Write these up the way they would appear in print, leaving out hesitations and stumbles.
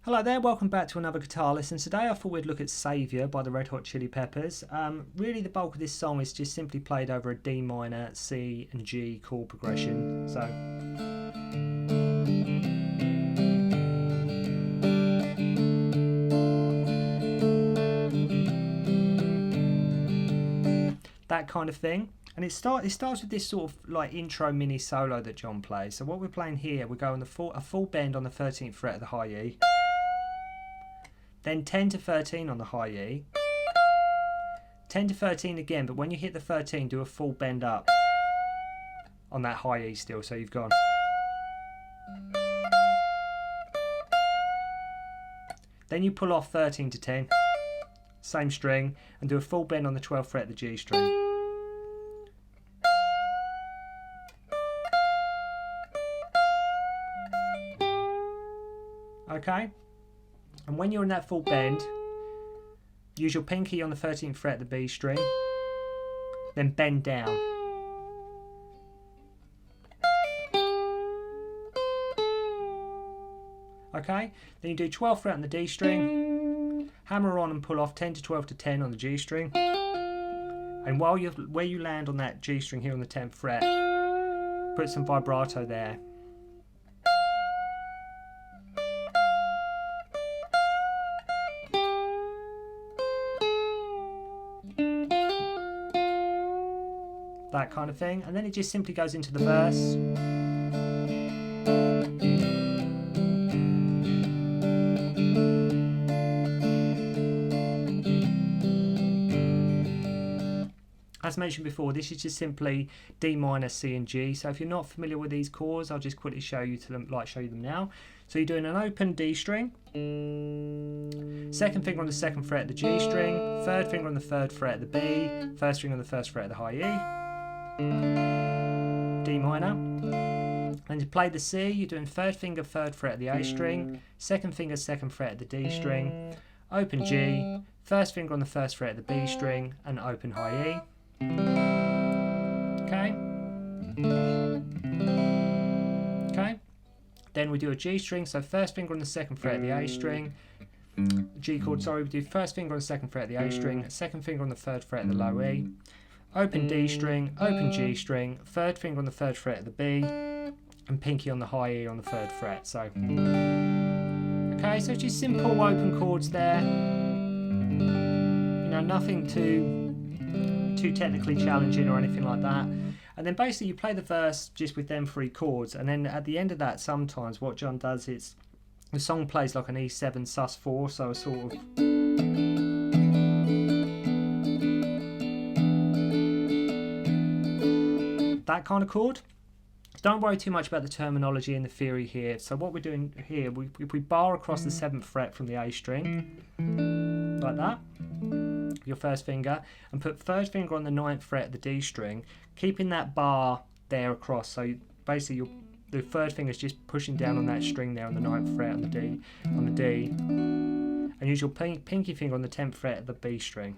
Hello there, welcome back to another guitar lesson. Today I thought we'd look at Saviour by the Red Hot Chili Peppers. Really the bulk of this song is just simply played over a D minor, C and G chord progression. So that kind of thing. And it starts with this sort of like intro mini solo that John plays. So what we're playing here, we go on a full bend on the 13th fret of the high E. Then 10 to 13 on the high E, 10 to 13 again, but when you hit the 13, do a full bend up on that high E still, so you've gone. Then you pull off 13 to 10, same string, and do a full bend on the 12th fret of the G string. Okay? And when you're in that full bend, use your pinky on the 13th fret of the B string, then bend down. Okay, then you do 12th fret on the D string, hammer on and pull off 10 to 12 to 10 on the G string, and where you land on that G string here on the 10th fret, put some vibrato there. That kind of thing, and then it just simply goes into the verse. As mentioned before, this is just simply D minor, C and G. So if you're not familiar with these chords, I'll just quickly show you them now. So you're doing an open D string, second finger on the 2nd fret of the G string, 3rd finger on the 3rd fret of the B, 1st string on the 1st fret of the high E, D minor. And to play the C, you're doing 3rd finger, 3rd fret of the A string, 2nd finger, 2nd fret of the D string, open G, 1st finger on the 1st fret of the B string, and open high E. Okay. Okay. Then we do a G string, so 1st finger on the 2nd fret of the A string, G chord, sorry, we do 1st finger on the 2nd fret of the A string, 2nd finger on the 3rd fret of the low E, open D string, open G string, 3rd finger on the 3rd fret of the B, and pinky on the high E on the 3rd fret. So, okay, so just simple open chords there. You know, nothing too technically challenging or anything like that. And then basically you play the verse just with them 3 chords, and then at the end of that, sometimes what John does is the song plays like an E7 sus4, so a sort of that kind of chord. Don't worry too much about the terminology and the theory here. So what we're doing here, we bar across the 7th fret from the A string, like that, your 1st finger, and put 3rd finger on the 9th fret of the D string, keeping that bar there across. So basically the 3rd finger is just pushing down on that string there on the 9th fret on the D, and use your pinky finger on the 10th fret of the B string.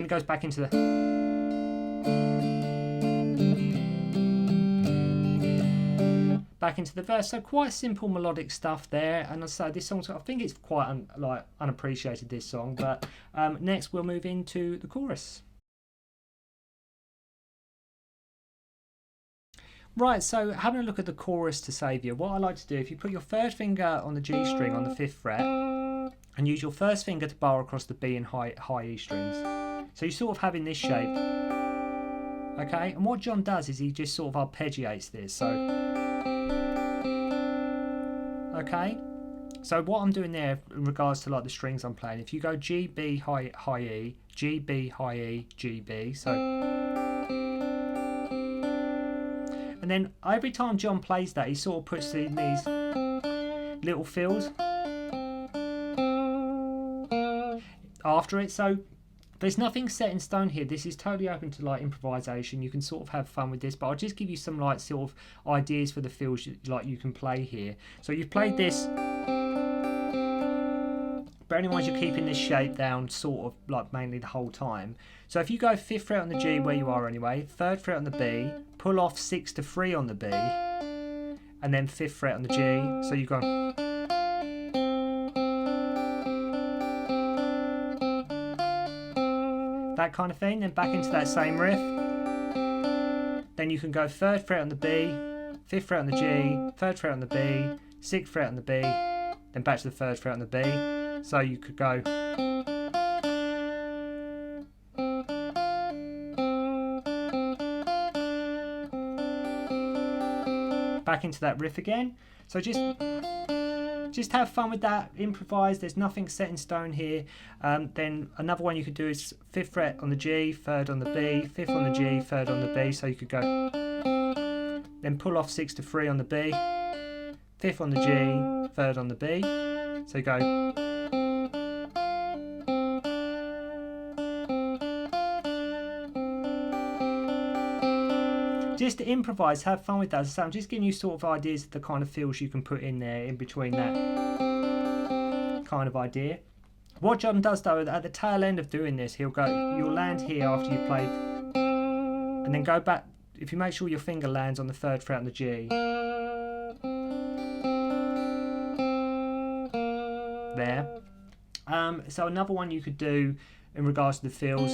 Goes back into the verse. So quite simple melodic stuff there, and as I say, this song, I think it's quite unappreciated, this song, but next we'll move into the chorus. Right, so having a look at the chorus to Saviour, what I like to do, if you put your 3rd finger on the G string on the 5th fret and use your 1st finger to bar across the B and high E strings, so you sort of have in this shape. Okay, and what John does is he just sort of arpeggiates this. So, okay, so what I'm doing there in regards to like the strings I'm playing, if you go G, B, high E, G, B, high E, G, B, so, and then every time John plays that, he sort of puts in these little fills after it. So there's nothing set in stone here. This is totally open to like improvisation. You can sort of have fun with this, but I'll just give you some like sort of ideas for the fills like you can play here. So you've played this bearing in mind you're keeping this shape down sort of like mainly the whole time. So if you go 5th fret on the G where you are anyway, 3rd fret on the B, pull off 6 to 3 on the B, and then 5th fret on the G, so you go that kind of thing, then back into that same riff. Then you can go 3rd fret on the B, 5th fret on the G, 3rd fret on the B, 6th fret on the B, then back to the 3rd fret on the B. So you could go back into that riff again. So just have fun with that, improvise, there's nothing set in stone here. Then another one you could do is 5th fret on the G, 3rd on the B, 5th on the G, 3rd on the B, so you could go, then pull off 6 to 3 on the B, 5th on the G, 3rd on the B, so you go just to improvise, have fun with that. So I'm just giving you sort of ideas of the kind of feels you can put in there in between that kind of idea. What John does though, at the tail end of doing this, you'll land here after you've played, and then go back. If you make sure your finger lands on the 3rd fret on the G, there. So another one you could do in regards to the feels,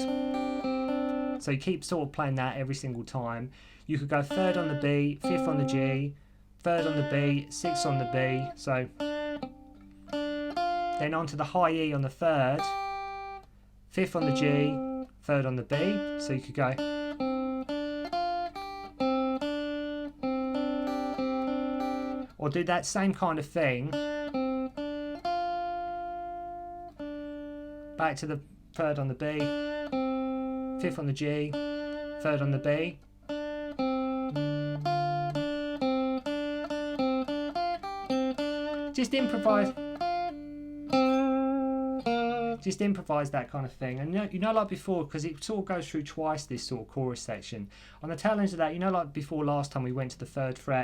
so you keep sort of playing that every single time. You could go 3rd on the B, 5th on the G, 3rd on the B, 6th on the B, so then onto the high E on the 3rd, 5th on the G, 3rd on the B, so you could go or do that same kind of thing back to the 3rd on the B, 5th on the G, 3rd on the B. Just improvise that kind of thing. And you know like before, because it sort of goes through twice, this sort of chorus section. On the tail end of that, you know like before last time we went to the 3rd fret.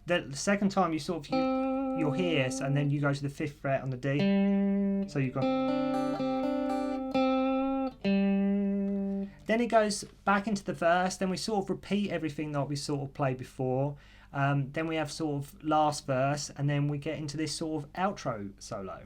The second time you sort of you're here, and then you go to the 5th fret on the D. So you've got. Then it goes back into the verse. Then we sort of repeat everything that we sort of played before. Then we have sort of last verse, and then we get into this sort of outro solo.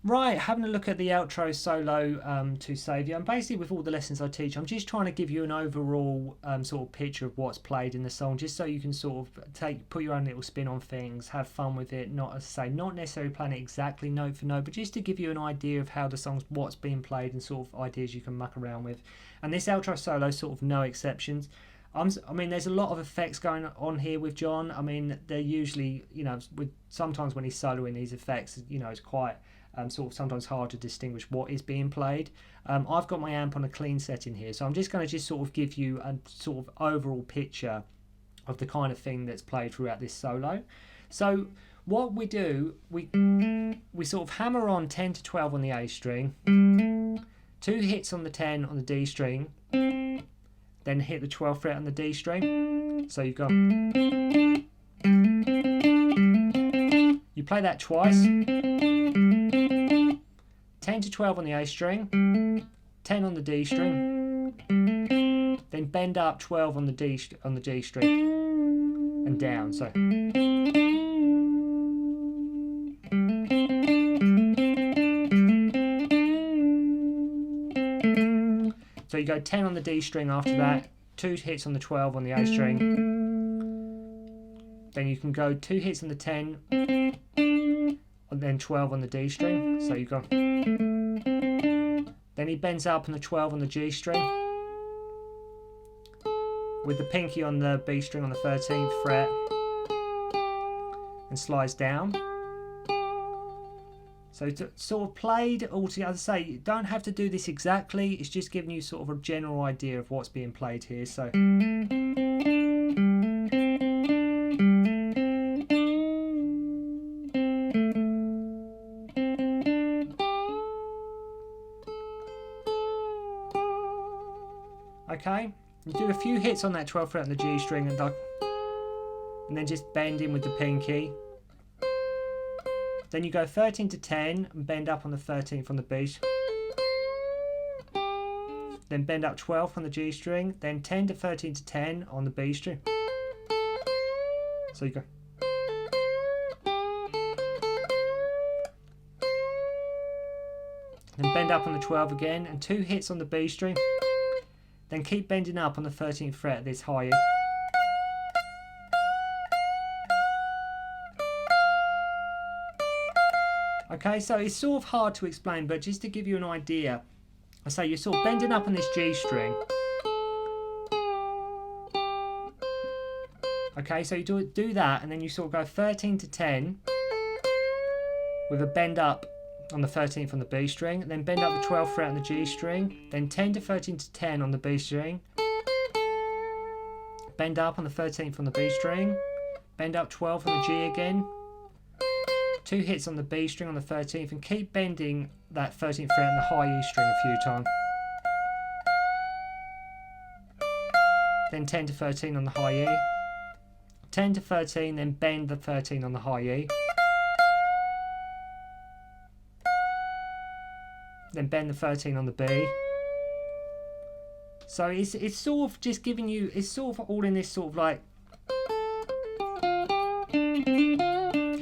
Right, having a look at the outro solo to Saviour, and basically with all the lessons I teach, I'm just trying to give you an overall sort of picture of what's played in the song, just so you can sort of put your own little spin on things, have fun with it. Not, as I say, not necessarily playing it exactly note for note, but just to give you an idea of how the song's, what's being played, and sort of ideas you can muck around with. And this outro solo, sort of no exceptions. I mean, there's a lot of effects going on here with John. I mean, they're usually, you know, sometimes when he's soloing these effects, you know, it's quite sort of sometimes hard to distinguish what is being played. I've got my amp on a clean setting here, so I'm just going to just sort of give you a sort of overall picture of the kind of thing that's played throughout this solo. So what we do, we sort of hammer on 10 to 12 on the A string, 2 hits on the 10 on the D string, then hit the 12th fret on the D string. So you've got, you play that twice, 10 to 12 on the A string, 10 on the D string, then bend up 12 on the D string and down. So you go 10 on the D string after that, 2 hits on the 12 on the A string, then you can go 2 hits on the 10 and then 12 on the D string. So you go, then he bends up on the 12 on the G string with the pinky on the B string on the 13th fret and slides down. So it's sort of played all together. As I say, you don't have to do this exactly, it's just giving you sort of a general idea of what's being played here. So okay, You do a few hits on that 12th fret on the G string and then just bend in with the pinky. Then you go 13 to 10 and bend up on the 13th on the B. Then bend up 12th on the G string, then 10 to 13 to 10 on the B string. So you go. Then bend up on the 12 again and 2 hits on the B string. Then keep bending up on the 13th fret of this high E. Okay, so it's sort of hard to explain, but just to give you an idea, I say you're sort of bending up on this G string. Okay, so you do that, and then you sort of go 13 to 10 with a bend up on the 13th on the B string, then bend up the 12th fret on the G string, then 10 to 13 to 10 on the B string, bend up on the 13th on the B string, bend up 12 on the G again, 2 hits on the B string on the 13th, and keep bending that 13th fret on the high E string a few times. Then 10 to 13 on the high E, 10 to 13, then bend the 13 on the high E, then bend the 13 on the B. So it's sort of just giving you, it's sort of all in this sort of like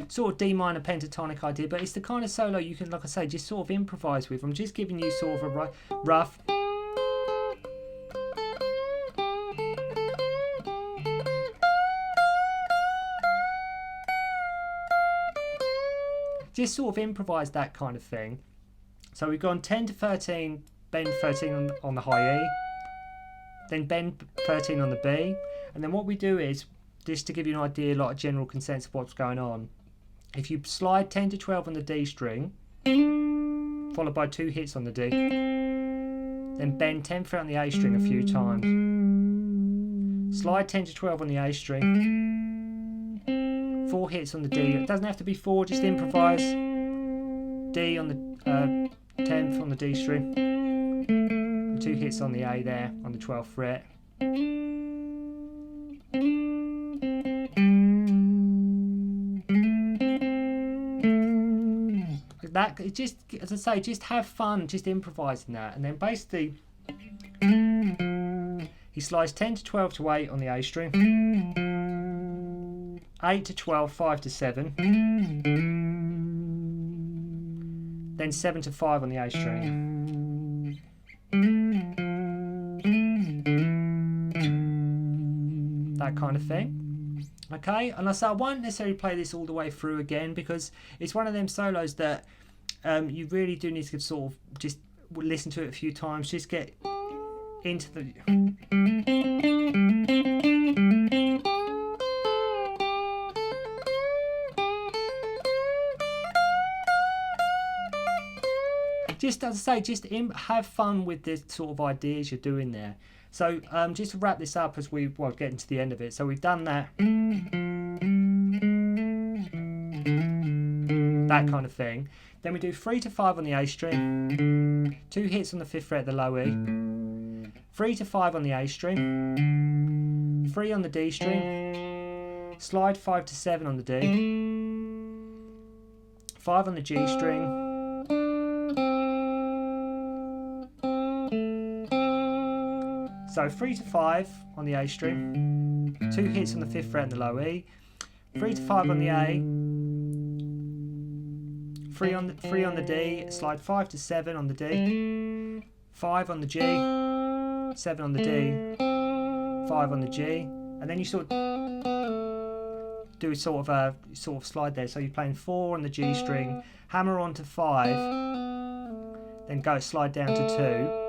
sort of D minor pentatonic idea, but it's the kind of solo you can, like I say, just sort of improvise with. I'm just giving you sort of a rough. Just sort of improvise that kind of thing. So we've gone 10 to 13, bend 13 on the high E, then bend 13 on the B, and then what we do is, just to give you an idea, like a general consensus of what's going on, if you slide 10 to 12 on the D string, followed by 2 hits on the D, then bend 10th fret on the A string a few times, slide 10 to 12 on the A string, 4 hits on the D, it doesn't have to be 4, just improvise, D on the 10th on the D string, and 2 hits on the A there on the 12th fret. That, it just, as I say, just have fun, just improvising that, and then basically he slides 10 to 12 to 8 on the A string, 8 to 12, 5 to 7, then 7 to 5 on the A string. That kind of thing. Okay, and I won't necessarily play this all the way through again, because it's one of them solos that you really do need to sort of just listen to it a few times, just get into the... Just, as I say, just have fun with the sort of ideas you're doing there. So just to wrap this up as we get into the end of it. So we've done that. That kind of thing. Then we do 3 to 5 on the A string. 2 hits on the 5th fret of the low E. 3 to 5 on the A string. 3 on the D string. Slide 5 to 7 on the D. 5 on the G string. So 3 to 5 on the A string, 2 hits on the 5th fret and the low E, 3 to 5 on the A, 3 on the D, slide 5 to 7 on the D, 5 on the G, 7 on the D, 5 on the G, and then you sort of do sort of slide there. So you're playing 4 on the G string, hammer on to 5, then go slide down to 2.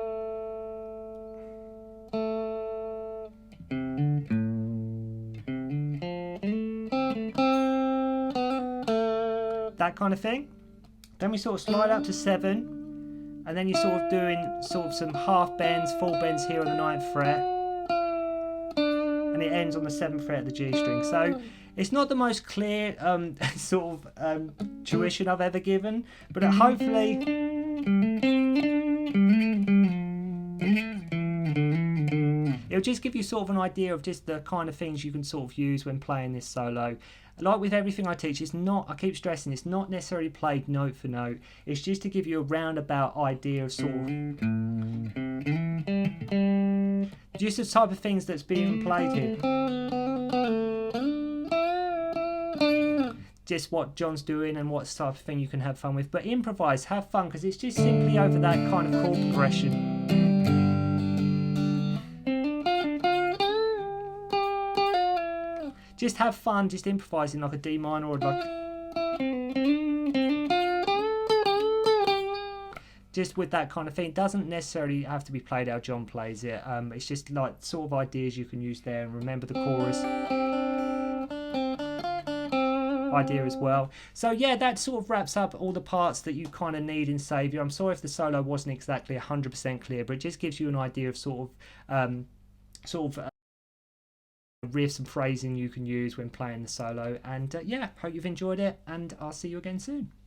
That kind of thing. Then we sort of slide up to 7, and then you're sort of doing sort of some half bends, full bends here on the 9th fret, and it ends on the 7th fret of the G string. So it's not the most clear sort of tuition I've ever given, but hopefully it'll just give you sort of an idea of just the kind of things you can sort of use when playing this solo. Like with everything I teach, it's not, I keep stressing, it's not necessarily played note for note. It's just to give you a roundabout idea of sort of just the type of things that's being played here. Just what John's doing and what type of thing you can have fun with. But improvise, have fun, because it's just simply over that kind of chord progression. Just have fun, just improvising like a D minor or like just with that kind of thing. It doesn't necessarily have to be played how John plays it. It's just like sort of ideas you can use there, and remember the chorus idea as well. So yeah, that sort of wraps up all the parts that you kind of need in Saviour. I'm sorry if the solo wasn't exactly 100% clear, but it just gives you an idea of sort of riffs and phrasing you can use when playing the solo. And yeah, hope you've enjoyed it, and I'll see you again soon.